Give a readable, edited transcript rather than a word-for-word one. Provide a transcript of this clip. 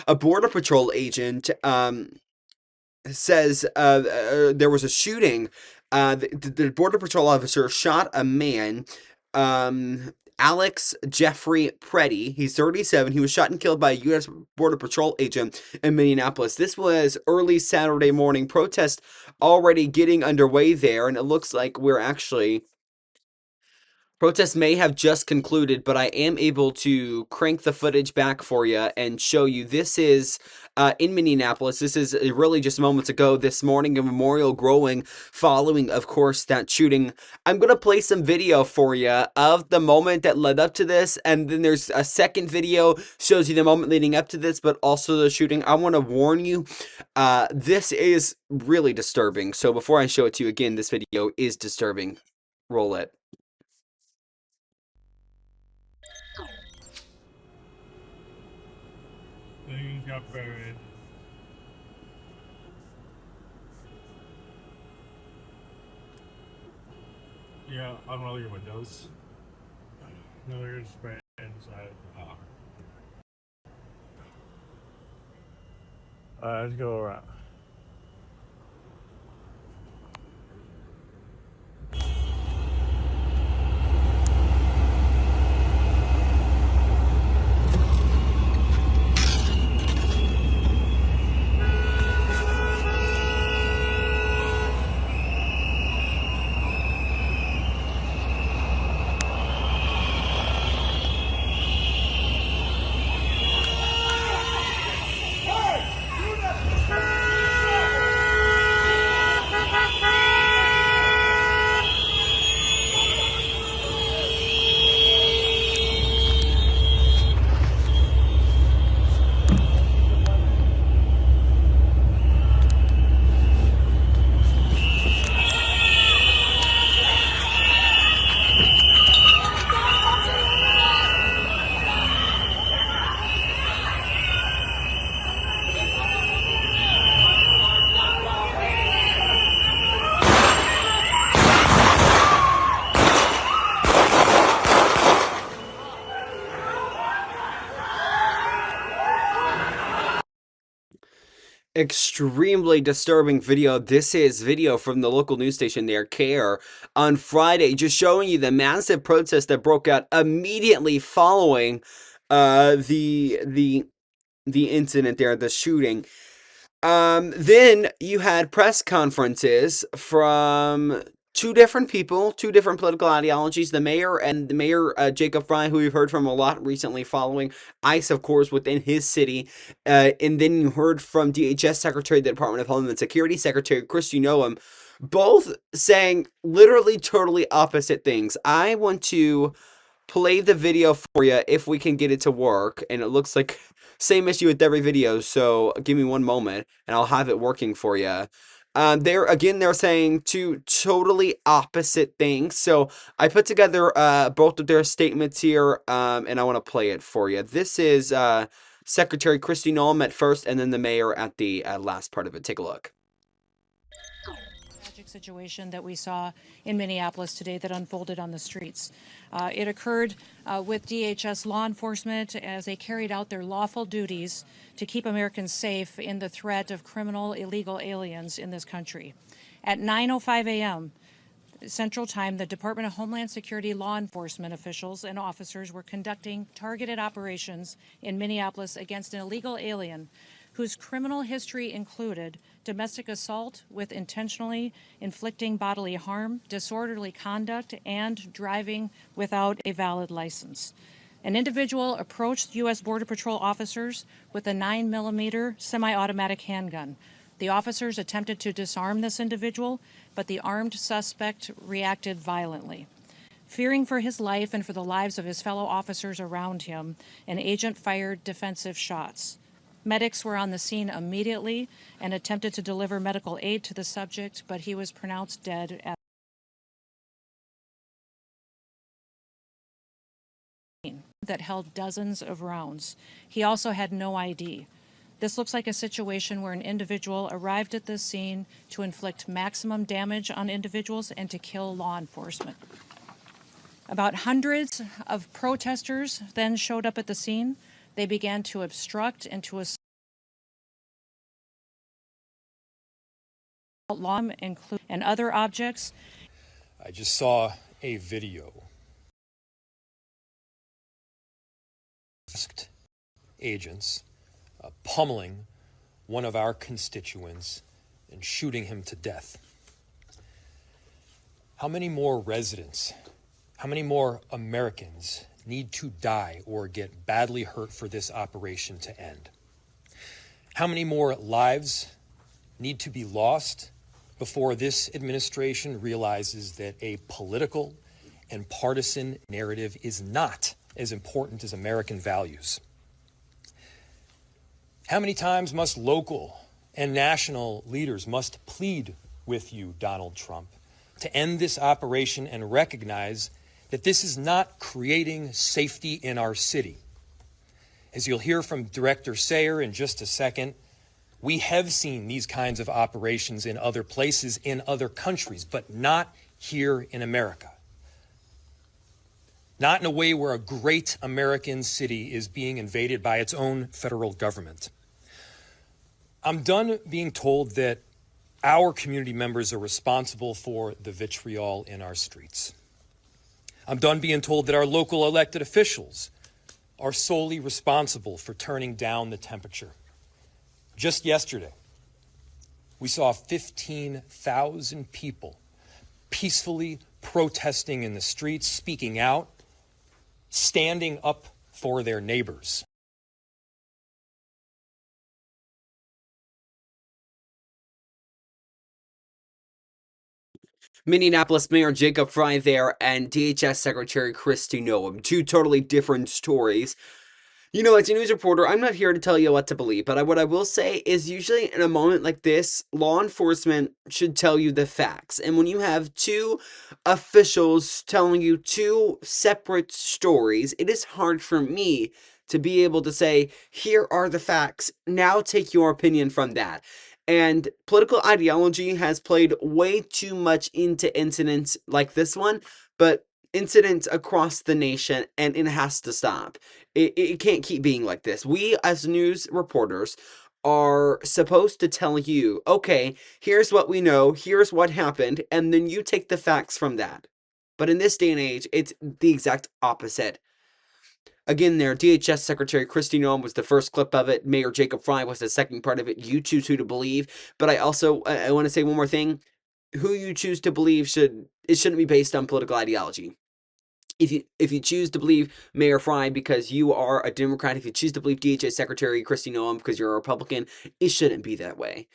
A Border Patrol agent says there was a shooting. The Border Patrol officer shot a man, Alex Jeffrey Preddy. He's 37. He was shot and killed by a U.S. Border Patrol agent in Minneapolis. This was early Saturday morning. Protest already getting underway there, and it looks like we're actually protests may have just concluded, but I am able to crank the footage back for you and show you. This is in Minneapolis. This is really just moments ago this morning, a memorial growing following, of course, that shooting. I'm going to play some video for you of the moment that led up to this, and then there's a second video shows you the moment leading up to this, but also the shooting. I want to warn you, this is really disturbing. So before I show it to you again, this video is disturbing. Roll it. Things got buried. Yeah, unroll your windows. No, you're just right inside. Let's go around. Extremely disturbing video. This is video from the local news station there, CARE, on Friday, just showing you the massive protest that broke out immediately following the incident there, the shooting. Then you had press conferences from two different people, two different political ideologies, the mayor and the mayor, Jacob Fry, who we've heard from a lot recently following ICE, of course, within his city. And then you heard from DHS Secretary of the Department of Homeland Security, Secretary Kristi Noem, both saying literally totally opposite things. I want to play the video for you if we can get it to work, and it looks like same issue with every video, so give me one moment and I'll have it working for you. They're saying two totally opposite things, so I put together both of their statements here, and I want to play it for you. This is Secretary Kristi Noem at first, and then the mayor at the last part of it. Take a look. Situation that we saw in Minneapolis today that unfolded on the streets. It occurred with DHS law enforcement as they carried out their lawful duties to keep Americans safe in the threat of criminal illegal aliens in this country. At 9:05 a.m. Central Time, the Department of Homeland Security law enforcement officials and officers were conducting targeted operations in Minneapolis against an illegal alien whose criminal history included domestic assault with intentionally inflicting bodily harm, disorderly conduct, and driving without a valid license. An individual approached U.S. Border Patrol officers with a 9mm semi-automatic handgun. The officers attempted to disarm this individual, but the armed suspect reacted violently. Fearing for his life and for the lives of his fellow officers around him, an agent fired defensive shots. Medics were on the scene immediately and attempted to deliver medical aid to the subject, but he was pronounced dead at that held dozens of rounds. He also had no ID. This looks like a situation where an individual arrived at this scene to inflict maximum damage on individuals and to kill law enforcement. About hundreds of protesters then showed up at the scene. They began to obstruct and to law include and other objects. I just saw a video. Agents pummeling one of our constituents and shooting him to death. How many more residents, how many more Americans need to die or get badly hurt for this operation to end? How many more lives need to be lost before this administration realizes that a political and partisan narrative is not as important as American values? How many times must local and national leaders must plead with you, Donald Trump, to end this operation and recognize that this is not creating safety in our city? As you'll hear from Director Sayer in just a second, we have seen these kinds of operations in other places, in other countries, but not here in America. Not in a way where a great American city is being invaded by its own federal government. I'm done being told that our community members are responsible for the vitriol in our streets. I'm done being told that our local elected officials are solely responsible for turning down the temperature. Just yesterday, we saw 15,000 people peacefully protesting in the streets, speaking out, standing up for their neighbors. Minneapolis Mayor Jacob Frey there and DHS Secretary Kristi Noem. Two totally different stories. You know, as a news reporter, I'm not here to tell you what to believe, but what I will say is usually in a moment like this, law enforcement should tell you the facts. And when you have two officials telling you two separate stories, it is hard for me to be able to say, here are the facts, now take your opinion from that. And political ideology has played way too much into incidents like this one, but incidents across the nation, and it has to stop. It can't keep being like this. We, as news reporters, are supposed to tell you, okay, here's what we know, here's what happened, and then you take the facts from that. But in this day and age, it's the exact opposite. Again, there, DHS Secretary Kristi Noem was the first clip of it. Mayor Jacob Frey was the second part of it. You choose who to believe. But I also I want to say one more thing. Who you choose to believe shouldn't be based on political ideology. If you choose to believe Mayor Frey because you are a Democrat, if you choose to believe DHS Secretary Kristi Noem because you're a Republican, it shouldn't be that way.